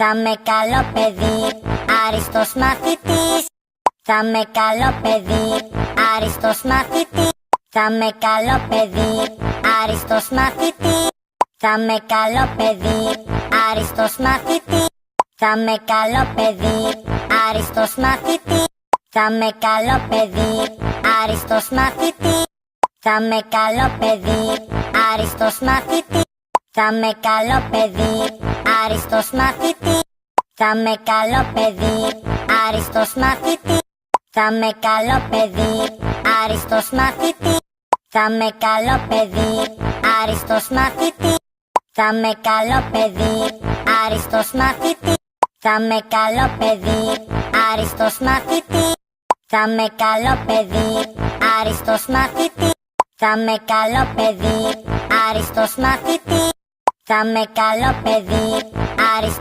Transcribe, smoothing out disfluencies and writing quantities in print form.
Θα με καλό παιδί, άριστος μαθητής. Θα με καλό παιδί, άριστος μαθητής. Θα με καλό παιδί, άριστος μαθητής. Θα με καλό παιδί, άριστος μαθητής. Θα με καλό παιδί, άριστος μαθητής. Θα με καλό παιδί, άριστος μαθητής. Θα με καλό παιδί, άριστος μαθητής. Θα με καλό παιδί, άριστος μαθητής. Θα με καλό παιδί, άριστος μαθητής. Θα με καλό παιδί, άριστος μαθητής. Θα με καλό παιδί, άριστος μαθητής. Θα με καλό παιδί, άριστος μαθητής. Θα με καλό παιδί, άριστος μαθητής. Θα με καλό παιδί, άριστος μαθητής. Θα με καλό παιδί, άριστος μαθητής. Θα με καλό παιδί, άριστος